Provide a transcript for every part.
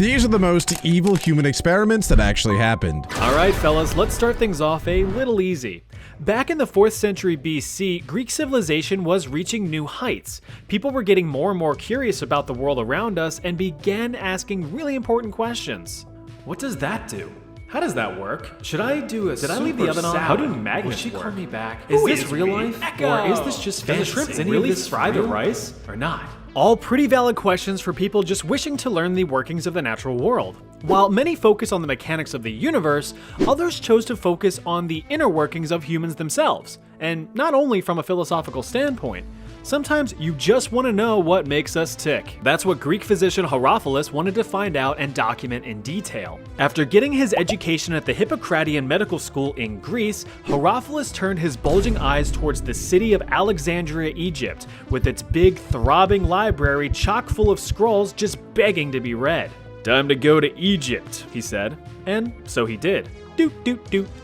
These are the most evil human experiments that actually happened. All right, fellas, let's start things off a little easy. Back in the 4th century BC, Greek civilization was reaching new heights. People were getting more and more curious about the world around us and began asking really important questions. What does that do? How does that work? Should I do a Did I leave the oven on? How do magnets work? Will she call me back? Is this real life? Or is this just fantasy? Can the shrimp really fry the rice? Or not? All pretty valid questions for people just wishing to learn the workings of the natural world. While many focus on the mechanics of the universe, others chose to focus on the inner workings of humans themselves, and not only from a philosophical standpoint. Sometimes you just want to know what makes us tick. That's what Greek physician Herophilus wanted to find out and document in detail. After getting his education at the Hippocratean medical school in Greece, Herophilus turned his bulging eyes towards the city of Alexandria, Egypt, with its big, throbbing library chock full of scrolls just begging to be read. "Time to go to Egypt," he said, and so he did.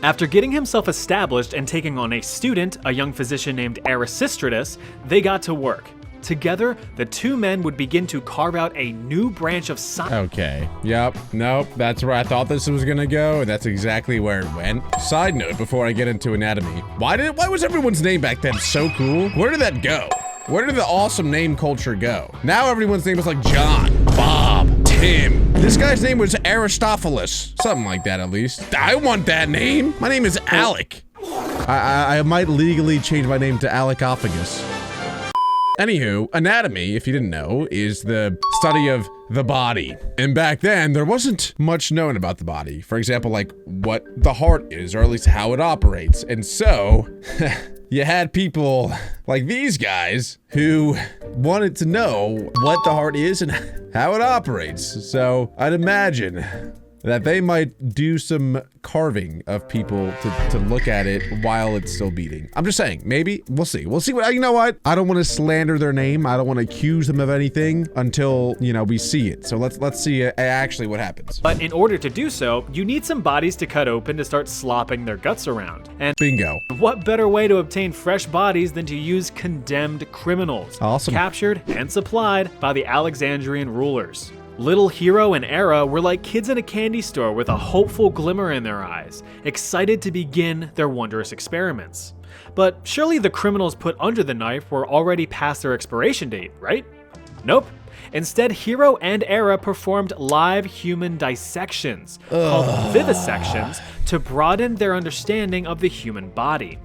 After getting himself established and taking on a student, a young physician named Atrocities, they got to work. Together, the two men would begin to carve out a new branch of science. Okay, yep, nope, that's where I thought this was gonna go, and that's exactly where it went. Side note before I get into anatomy, why was everyone's name back then so cool? Where did that go? Where did the awesome name culture go? Now everyone's name is like John, Bob, Tim. This guy's name was Aristophanes. Something like that, at least. I want that name. My name is Alec. I might legally change my name to Alecophagus. Anywho, anatomy, if you didn't know, is the study of the body. And back then, there wasn't much known about the body. For example, like what the heart is, or at least how it operates. And so, you had people like these guys who wanted to know what the heart is and how it operates. So I'd imagine that they might do some carving of people to look at it while it's still beating. I'm just saying, maybe, we'll see. We'll see what, you know what? I don't want to slander their name. I don't want to accuse them of anything until, you know, we see it. So let's see actually what happens. But in order to do so, you need some bodies to cut open to start slopping their guts around. And bingo. What better way to obtain fresh bodies than to use condemned criminals? Awesome. Captured and supplied by the Alexandrian rulers. Little Hero and Era were like kids in a candy store with a hopeful glimmer in their eyes, excited to begin their wondrous experiments. But surely the criminals put under the knife were already past their expiration date, right? Nope. Instead, Hero and Era performed live human dissections, called vivisections, to broaden their understanding of the human body.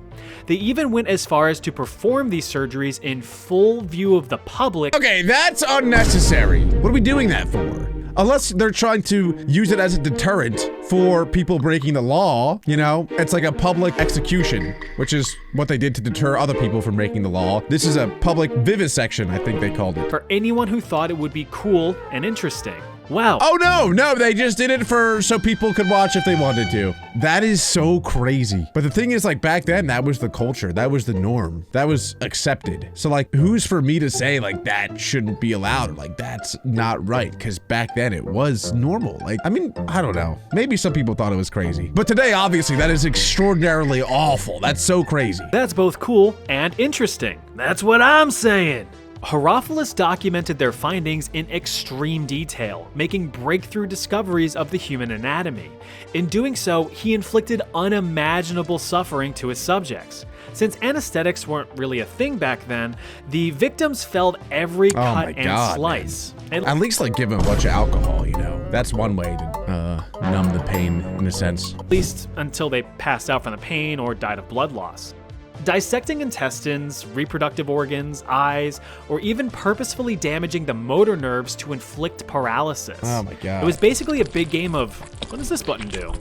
They even went as far as to perform these surgeries in full view of the public. Okay, that's unnecessary. What are we doing that for? Unless they're trying to use it as a deterrent for people breaking the law, you know? It's like a public execution, which is what they did to deter other people from breaking the law. This is a public vivisection, I think they called it. For anyone who thought it would be cool and interesting. Wow. Oh no, they just did it so people could watch if they wanted to. That is so crazy. But the thing is, like, back then, that was the culture. That was the norm. That was accepted. So like, who's for me to say like that shouldn't be allowed? Or, like, that's not right? Because back then it was normal. Like, I mean, I don't know. Maybe some people thought it was crazy. But today, obviously, that is extraordinarily awful. That's so crazy. That's both cool and interesting. That's what I'm saying. Herophilus documented their findings in extreme detail, making breakthrough discoveries of the human anatomy. In doing so, he inflicted unimaginable suffering to his subjects. Since anesthetics weren't really a thing back then, the victims felt every cut and slice. And at least like give them a bunch of alcohol, you know? That's one way to numb the pain in a sense. At least until they passed out from the pain or died of blood loss. Dissecting intestines, reproductive organs, eyes, or even purposefully damaging the motor nerves to inflict paralysis. Oh my God. It was basically a big game of, what does this button do?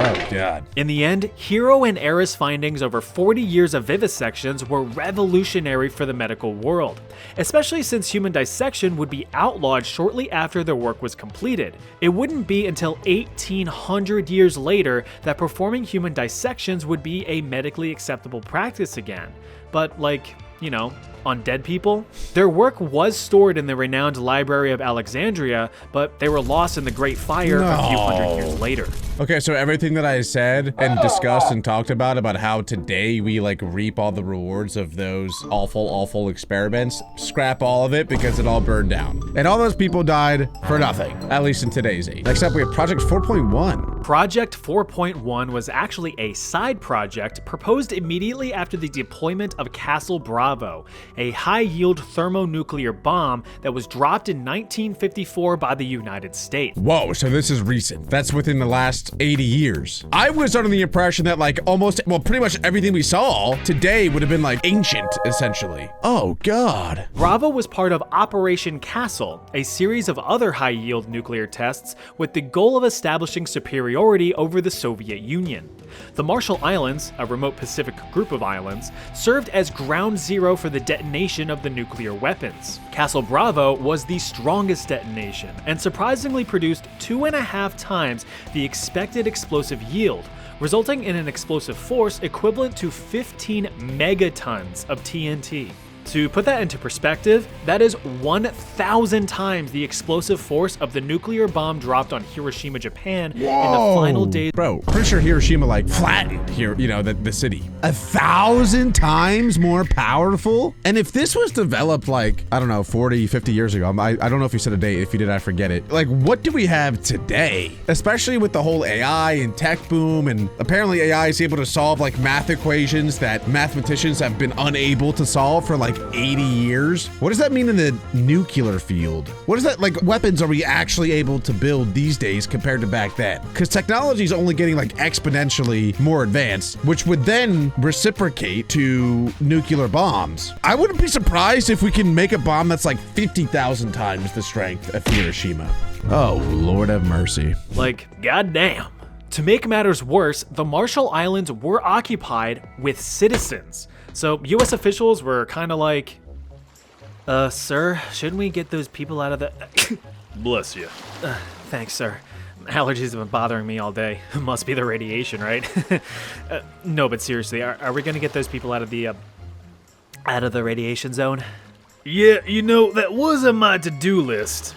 Oh God. In the end, Hero and Era's findings over 40 years of vivisections were revolutionary for the medical world, especially since human dissection would be outlawed shortly after their work was completed. It wouldn't be until 1800 years later that performing human dissections would be a medically acceptable practice again. But like, you know, on dead people? Their work was stored in the renowned Library of Alexandria, but they were lost in the Great Fire a few hundred years later. Okay, so everything that I said and discussed and talked about how today we like reap all the rewards of those awful experiments, scrap all of it because it all burned down. And all those people died for nothing, at least in today's age. Next up, we have Project 4.1. Project 4.1 was actually a side project proposed immediately after the deployment of Castle Bravo, a high-yield thermonuclear bomb that was dropped in 1954 by the United States. Whoa, so this is recent. That's within the last 80 years. I was under the impression that like pretty much everything we saw today would have been like ancient, essentially. Oh God. Bravo was part of Operation Castle, a series of other high-yield nuclear tests with the goal of establishing superiority over the Soviet Union. The Marshall Islands, a remote Pacific group of islands, served as ground zero for the detonation of the nuclear weapons. Castle Bravo was the strongest detonation and surprisingly produced 2.5 times the expected explosive yield, resulting in an explosive force equivalent to 15 megatons of TNT. To put that into perspective, that is 1,000 times the explosive force of the nuclear bomb dropped on Hiroshima, Japan in the final days. Bro, pretty sure Hiroshima like flattened here, the city. 1,000 times more powerful? And if this was developed like, I don't know, 40, 50 years ago, I don't know if you said a date. If you did, I forget it. Like, what do we have today? Especially with the whole AI and tech boom, and apparently AI is able to solve like math equations that mathematicians have been unable to solve for like 80 years. What does that mean in the nuclear field? What is that, like, weapons are we actually able to build these days compared to back then? Because technology is only getting like exponentially more advanced, which would then reciprocate to nuclear bombs. I wouldn't be surprised if we can make a bomb that's like 50,000 times the strength of Hiroshima. Oh, Lord have mercy. Like, goddamn. To make matters worse, the Marshall Islands were occupied with citizens. So US officials were kind of like, sir, shouldn't we get those people out of the... Bless you. Thanks, sir. Allergies have been bothering me all day. Must be the radiation, right? No, but seriously, are we gonna get those people out of the radiation zone? Yeah, that was on my to-do list.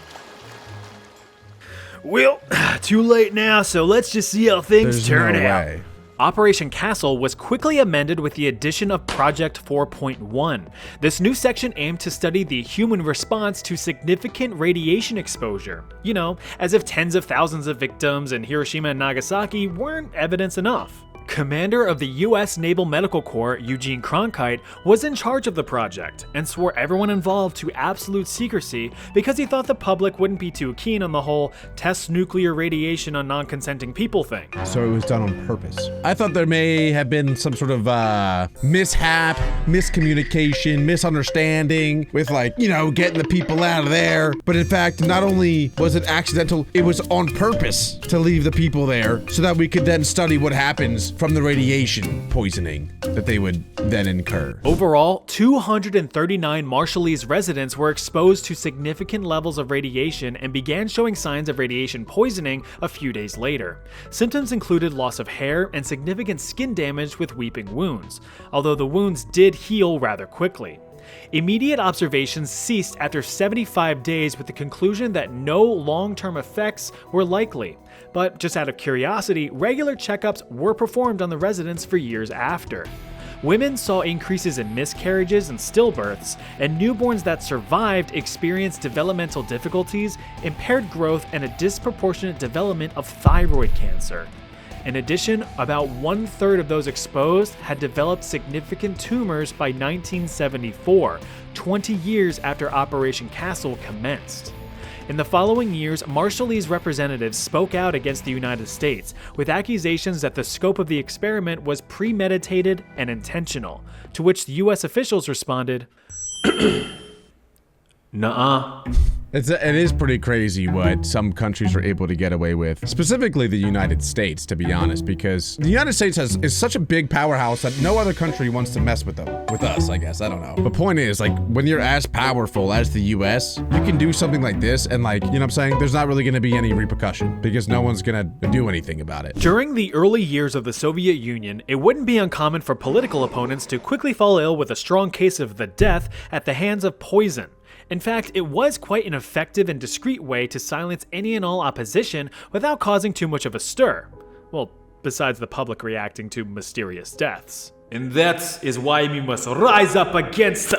Well, too late now, so let's just see how things turn out. Operation Castle was quickly amended with the addition of Project 4.1. This new section aimed to study the human response to significant radiation exposure. As if tens of thousands of victims in Hiroshima and Nagasaki weren't evidence enough. Commander of the U.S. Naval Medical Corps, Eugene Cronkite, was in charge of the project and swore everyone involved to absolute secrecy because he thought the public wouldn't be too keen on the whole test nuclear radiation on non-consenting people thing. So it was done on purpose. I thought there may have been some sort of mishap, miscommunication, misunderstanding with getting the people out of there. But in fact, not only was it accidental, it was on purpose to leave the people there so that we could then study what happens from the radiation poisoning that they would then incur. Overall, 239 Marshallese residents were exposed to significant levels of radiation and began showing signs of radiation poisoning a few days later. Symptoms included loss of hair and significant skin damage with weeping wounds, although the wounds did heal rather quickly. Immediate observations ceased after 75 days with the conclusion that no long-term effects were likely. But just out of curiosity, regular checkups were performed on the residents for years after. Women saw increases in miscarriages and stillbirths, and newborns that survived experienced developmental difficulties, impaired growth, and a disproportionate development of thyroid cancer. In addition, about 1/3 of those exposed had developed significant tumors by 1974, 20 years after Operation Castle commenced. In the following years, Marshallese representatives spoke out against the United States, with accusations that the scope of the experiment was premeditated and intentional, to which the US officials responded, nuh-uh. It is pretty crazy what some countries are able to get away with, specifically the United States, to be honest, because the United States is such a big powerhouse that no other country wants to mess with them. With us, I guess, I don't know. The point is, when you're as powerful as the US, you can do something like this and there's not really gonna be any repercussion because no one's gonna do anything about it. During the early years of the Soviet Union, it wouldn't be uncommon for political opponents to quickly fall ill with a strong case of the death at the hands of poison. In fact, it was quite an effective and discreet way to silence any and all opposition without causing too much of a stir. Well, besides the public reacting to mysterious deaths. And that is why we must rise up against...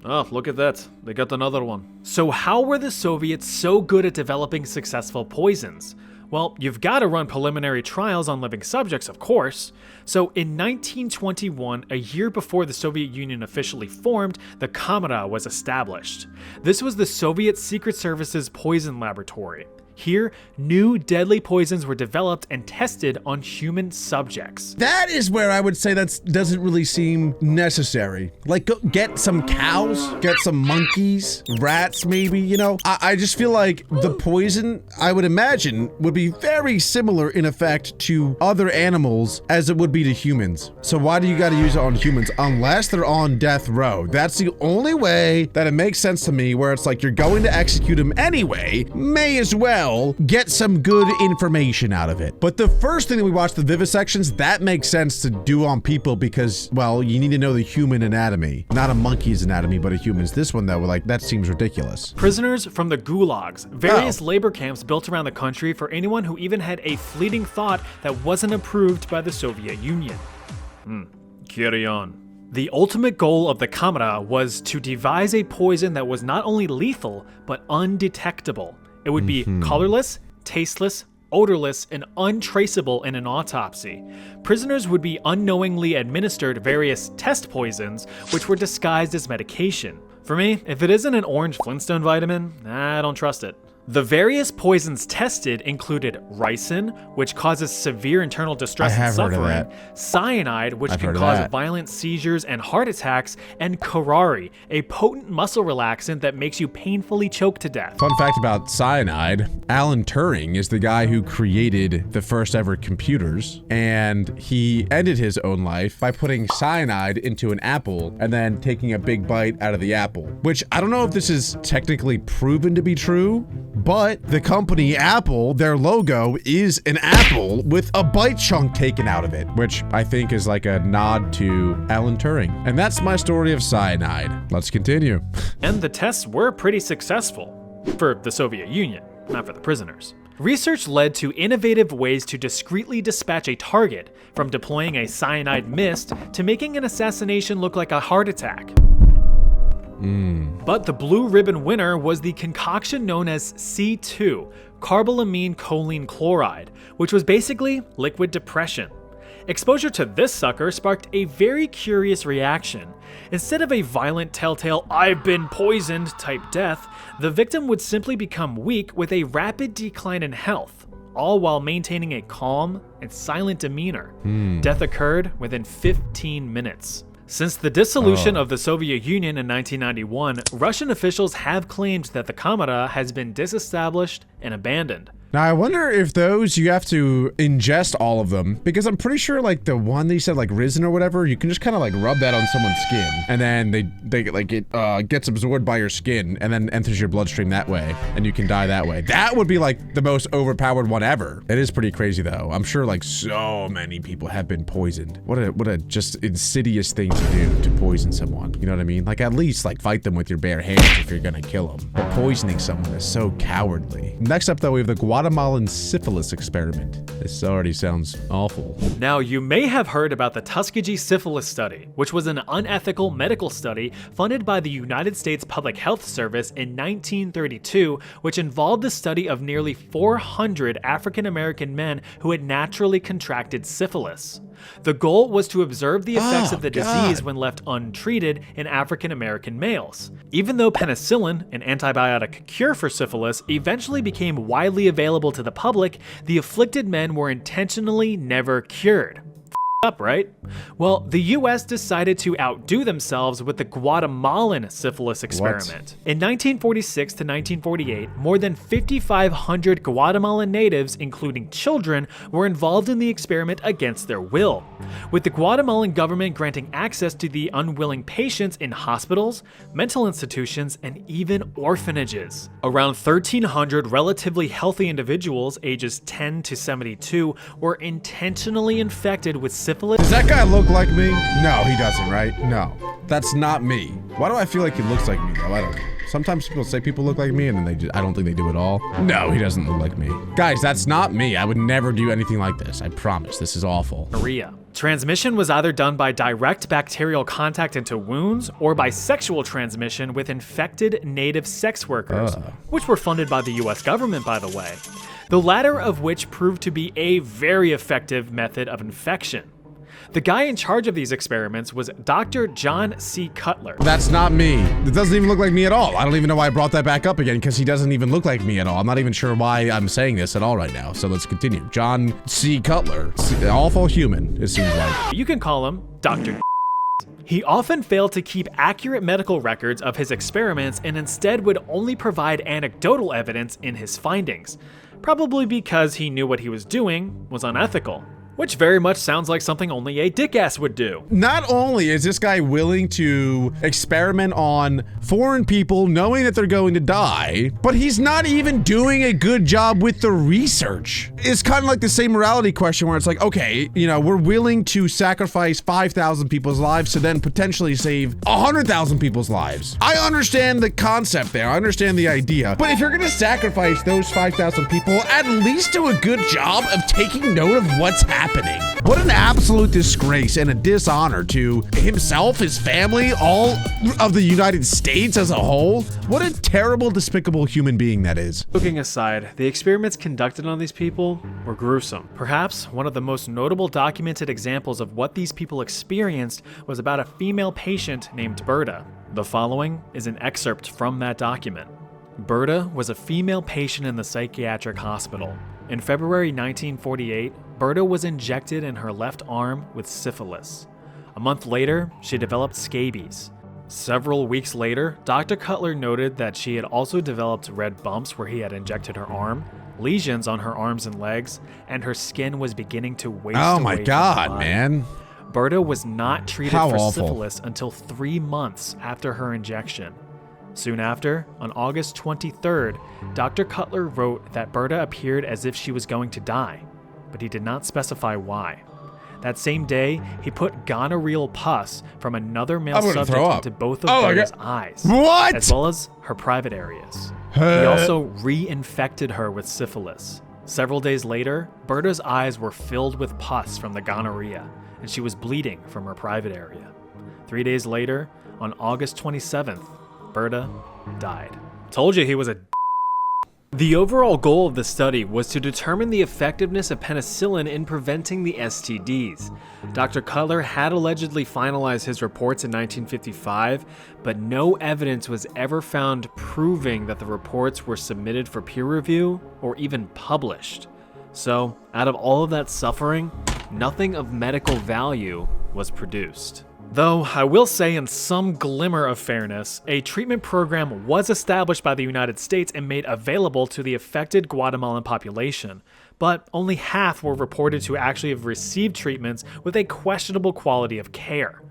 Oh, look at that. They got another one. So how were the Soviets so good at developing successful poisons? Well, you've got to run preliminary trials on living subjects, of course. So in 1921, a year before the Soviet Union officially formed, the Kamera was established. This was the Soviet Secret Service's poison laboratory. Here, new deadly poisons were developed and tested on human subjects. That is where I would say that doesn't really seem necessary. Like, go get some cows, get some monkeys, rats maybe, you know? I just feel like the poison, I would imagine, would be very similar in effect to other animals as it would be to humans. So why do you gotta use it on humans unless they're on death row? That's the only way that it makes sense to me, where it's like you're going to execute them anyway, may as well get some good information out of it. But the first thing that we watched, the vivisections, that makes sense to do on people because, well, you need to know the human anatomy. Not a monkey's anatomy, but a human's. This one, though, like, that seems ridiculous. Prisoners from the gulags, various labor camps built around the country for anyone who even had a fleeting thought that wasn't approved by the Soviet Union. Carry on. The ultimate goal of the Kamera was to devise a poison that was not only lethal, but undetectable. It would be colorless, tasteless, odorless, and untraceable in an autopsy. Prisoners would be unknowingly administered various test poisons, which were disguised as medication. For me, if it isn't an orange Flintstone vitamin, I don't trust it. The various poisons tested included ricin, which causes severe internal distress and suffering, cyanide, which can cause violent seizures and heart attacks, and curare, a potent muscle relaxant that makes you painfully choke to death. Fun fact about cyanide, Alan Turing is the guy who created the first ever computers, and he ended his own life by putting cyanide into an apple and then taking a big bite out of the apple, which I don't know if this is technically proven to be true, but the company Apple, their logo is an apple with a bite chunk taken out of it, which I think is like a nod to Alan Turing. And that's my story of cyanide. Let's continue. And the tests were pretty successful for the Soviet Union, not for the prisoners. Research led to innovative ways to discreetly dispatch a target, from deploying a cyanide mist to making an assassination look like a heart attack. But the blue ribbon winner was the concoction known as C2, carbolamine choline chloride, which was basically liquid depression. Exposure to this sucker sparked a very curious reaction. Instead of a violent telltale "I've been poisoned" type death, the victim would simply become weak with a rapid decline in health, all while maintaining a calm and silent demeanor. Death occurred within 15 minutes. Since the dissolution of the Soviet Union in 1991, Russian officials have claimed that the Kamera has been disestablished and abandoned. Now, I wonder if those, you have to ingest all of them, because I'm pretty sure, like, the one that you said, like, risen or whatever, you can just kind of, like, rub that on someone's skin, and then it gets absorbed by your skin, and then enters your bloodstream that way, and you can die that way. That would be, like, the most overpowered one ever. It is pretty crazy, though. I'm sure, like, so many people have been poisoned. What a just insidious thing to do, to poison someone. You know what I mean? Like, at least, like, fight them with your bare hands if you're gonna kill them. But poisoning someone is so cowardly. Next up, though, we have the Guatemalan syphilis experiment. This already sounds awful. Now, you may have heard about the Tuskegee syphilis study, which was an unethical medical study funded by the United States Public Health Service in 1932, which involved the study of nearly 400 African American men who had naturally contracted syphilis. The goal was to observe the effects of the disease when left untreated in African American males. Even though penicillin, an antibiotic cure for syphilis, eventually became widely available to the public, the afflicted men were intentionally never cured. Up, right? Well, the US decided to outdo themselves with the Guatemalan syphilis experiment. In 1946 to 1948, more than 5,500 Guatemalan natives, including children, were involved in the experiment against their will, with the Guatemalan government granting access to the unwilling patients in hospitals, mental institutions, and even orphanages. Around 1,300 relatively healthy individuals ages 10 to 72 were intentionally infected with syphilis syphilis. Does that guy look like me? No, he doesn't, right? No. That's not me. Why do I feel like he looks like me, though? I don't know. Sometimes people say people look like me, and then I don't think they do at all. No, he doesn't look like me. Guys, that's not me. I would never do anything like this. I promise. This is awful. Transmission was either done by direct bacterial contact into wounds or by sexual transmission with infected native sex workers, which were funded by the US government, by the way. The latter of which proved to be a very effective method of infection. The guy in charge of these experiments was Dr. John C. Cutler. That's not me. It doesn't even look like me at all. I don't even know why I brought that back up again, because he doesn't even look like me at all. I'm not even sure why I'm saying this at all right now. So let's continue. John C. Cutler. An awful human, it seems like. You can call him Dr. He often failed to keep accurate medical records of his experiments and instead would only provide anecdotal evidence in his findings, probably because he knew what he was doing was unethical. Which very much sounds like something only a dickass would do. Not only is this guy willing to experiment on foreign people knowing that they're going to die, but he's not even doing a good job with the research. It's kind of like the same morality question where it's like, okay, you know, we're willing to sacrifice 5,000 people's lives to then potentially save 100,000 people's lives. I understand the concept there. I understand the idea. But if you're going to sacrifice those 5,000 people, at least do a good job of taking note of what's happening. What an absolute disgrace and a dishonor to himself, his family, all of the United States as a whole. What a terrible, despicable human being that is. Joking aside, the experiments conducted on these people were gruesome. Perhaps one of the most notable documented examples of what these people experienced was about a female patient named Berta. The following is an excerpt from that document. Berta was a female patient in the psychiatric hospital. In February 1948, Berta was injected in her left arm with syphilis. A month later, she developed scabies. Several weeks later, Dr. Cutler noted that she had also developed red bumps where he had injected her arm, lesions on her arms and legs, and her skin was beginning to waste away. Oh my God, man. Berta was not treated for syphilis until 3 months after her injection. Soon after, on August 23rd, Dr. Cutler wrote that Berta appeared as if she was going to die, but he did not specify why. That same day, he put gonorrheal pus from another male subject into both of Berta's eyes, as well as her private areas. He also reinfected her with syphilis. Several days later, Berta's eyes were filled with pus from the gonorrhea, and she was bleeding from her private area. 3 days later, on August 27th, Berta died. Told you he was a The overall goal of the study was to determine the effectiveness of penicillin in preventing the STDs. Dr. Cutler had allegedly finalized his reports in 1955, but no evidence was ever found proving that the reports were submitted for peer review or even published. So, out of all of that suffering, nothing of medical value was produced. Though, I will say in some glimmer of fairness, a treatment program was established by the United States and made available to the affected Guatemalan population, but only half were reported to actually have received treatments with a questionable quality of care.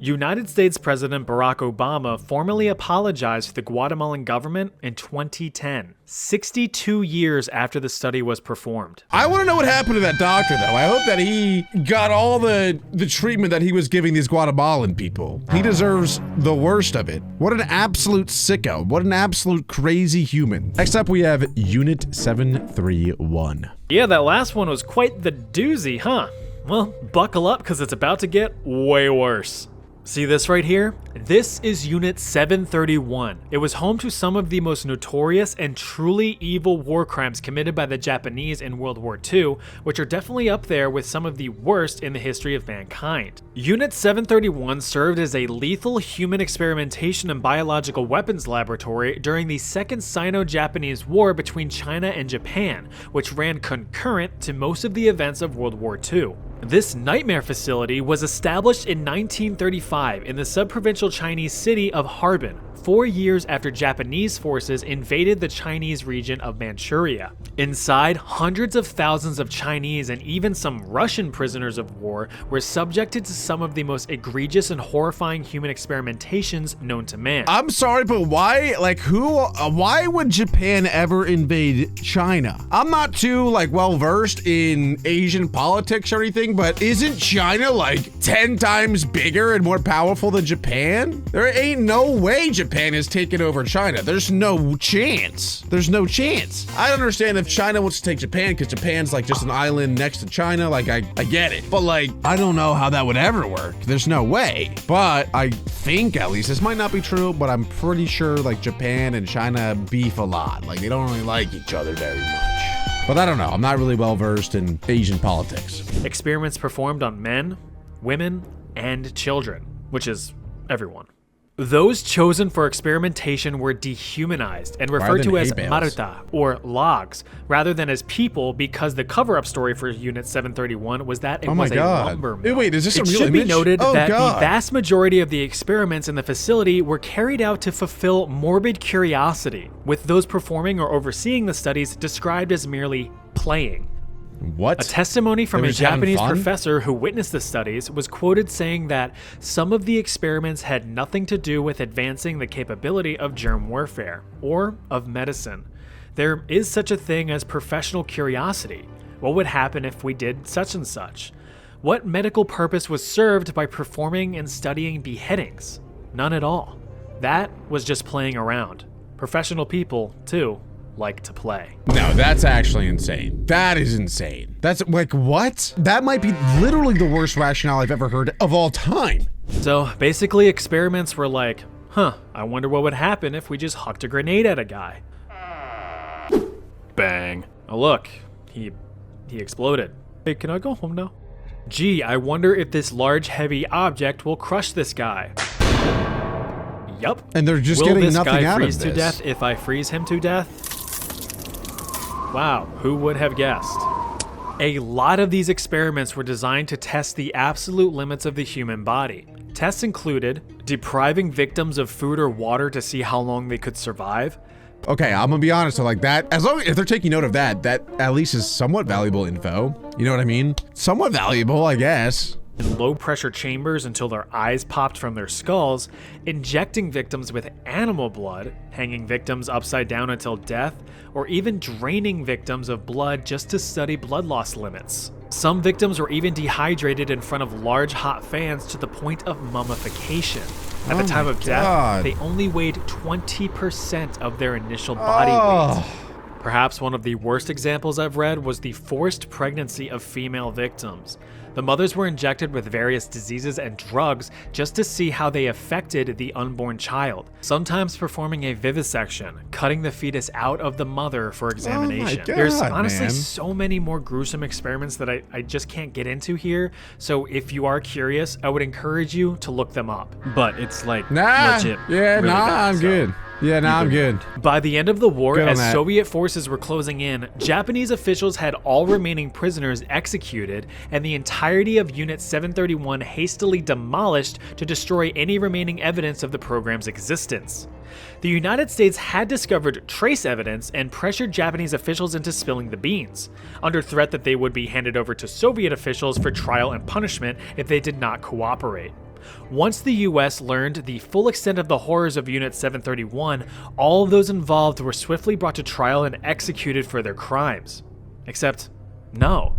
United States President Barack Obama formally apologized to the Guatemalan government in 2010, 62 years after the study was performed. I want to know what happened to that doctor, though. I hope that he got all the treatment that he was giving these Guatemalan people. He deserves the worst of it. What an absolute sicko. What an absolute crazy human. Next up, we have Unit 731. Yeah, that last one was quite the doozy, huh? Well, buckle up, because it's about to get way worse. See this right here? This is Unit 731. It was home to some of the most notorious and truly evil war crimes committed by the Japanese in World War II, which are definitely up there with some of the worst in the history of mankind. Unit 731 served as a lethal human experimentation and biological weapons laboratory during the Second Sino-Japanese War between China and Japan, which ran concurrent to most of the events of World War II. This nightmare facility was established in 1935 in the sub-provincial Chinese city of Harbin, 4 years after Japanese forces invaded the Chinese region of Manchuria. Inside, hundreds of thousands of Chinese and even some Russian prisoners of war were subjected to some of the most egregious and horrifying human experimentations known to man. I'm sorry, but why, like, why would Japan ever invade China? I'm not too, like, well-versed in Asian politics or anything, but isn't China, like, 10 times bigger and more powerful than Japan? There ain't no way Japan has taken over China. There's no chance. There's no chance. I understand if China wants to take Japan because Japan's like just an island next to China. Like, I get it. But like, I don't know how that would ever work. There's no way. But I think, at least, this might not be true, but I'm pretty sure like Japan and China beef a lot. Like, they don't really like each other very much. But I don't know. I'm not really well versed in Asian politics. Experiments performed on men, women, and children, which is everyone. Those chosen for experimentation were dehumanized and referred to as maruta, or logs, rather than as people, because the cover-up story for Unit 731 was that it was a lumber mill. Wait, is this a real image? It should be noted that the vast majority of the experiments in the facility were carried out to fulfill morbid curiosity, with those performing or overseeing the studies described as merely playing. What? A testimony from a Japanese professor who witnessed the studies was quoted saying that some of the experiments had nothing to do with advancing the capability of germ warfare or of medicine. There is such a thing as professional curiosity. What would happen if we did such and such? What medical purpose was served by performing and studying beheadings? None at all. That was just playing around. Professional people, too, like to play. No, that's actually insane. That is insane. That's like, what? That might be literally the worst rationale I've ever heard of all time. So basically, experiments were like, I wonder what would happen if we just hucked a grenade at a guy. Bang. Oh look, he exploded. Hey, can I go home now? Gee, I wonder if this large heavy object will crush this guy. Yup. And they're just getting nothing out of this. Will this guy freeze to death if I freeze him to death? Wow, who would have guessed? A lot of these experiments were designed to test the absolute limits of the human body. Tests included depriving victims of food or water to see how long they could survive. Okay, I'm gonna be honest, so like that, as long as if they're taking note of that, that at least is somewhat valuable info. You know what I mean? Somewhat valuable, I guess. In low pressure chambers until their eyes popped from their skulls, injecting victims with animal blood, hanging victims upside down until death, or even draining victims of blood just to study blood loss limits. Some victims were even dehydrated in front of large hot fans to the point of mummification. At the time of death, they only weighed 20% of their initial body weight. Perhaps one of the worst examples I've read was the forced pregnancy of female victims. The mothers were injected with various diseases and drugs just to see how they affected the unborn child, sometimes performing a vivisection, cutting the fetus out of the mother for examination. Oh my God, There's honestly so many more gruesome experiments that I just can't get into here, so if you are curious, I would encourage you to look them up. But it's like legit. Yeah, really bad, I'm good. Yeah, I'm good. By the end of the war, as Soviet forces were closing in, Japanese officials had all remaining prisoners executed and the entirety of Unit 731 hastily demolished to destroy any remaining evidence of the program's existence. The United States had discovered trace evidence and pressured Japanese officials into spilling the beans, under threat that they would be handed over to Soviet officials for trial and punishment if they did not cooperate. Once the US learned the full extent of the horrors of Unit 731, all of those involved were swiftly brought to trial and executed for their crimes. Except, no,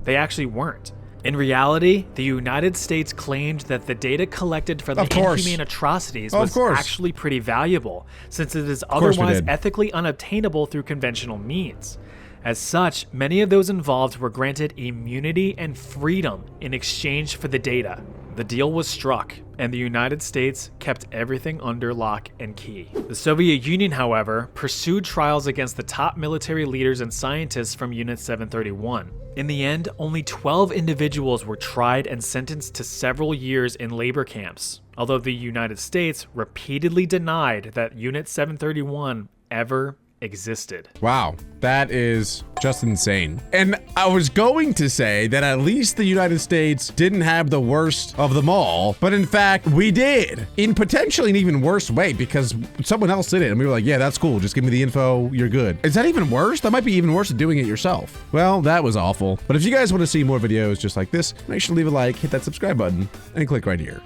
they actually weren't. In reality, the United States claimed that the data collected from the inhumane atrocities was actually pretty valuable, since it is otherwise ethically unobtainable through conventional means. As such, many of those involved were granted immunity and freedom in exchange for the data. The deal was struck, and the United States kept everything under lock and key. The Soviet Union, however, pursued trials against the top military leaders and scientists from Unit 731. In the end, only 12 individuals were tried and sentenced to several years in labor camps, although the United States repeatedly denied that Unit 731 ever existed. Wow, that is just insane. And I was going to say that at least the United States didn't have the worst of them all, but in fact, we did. In potentially an even worse way, because someone else did it, and we were like, yeah, that's cool, just give me the info, you're good. Is that even worse? That might be even worse than doing it yourself. Well, that was awful. But if you guys want to see more videos just like this, make sure to leave a like, hit that subscribe button, and click right here.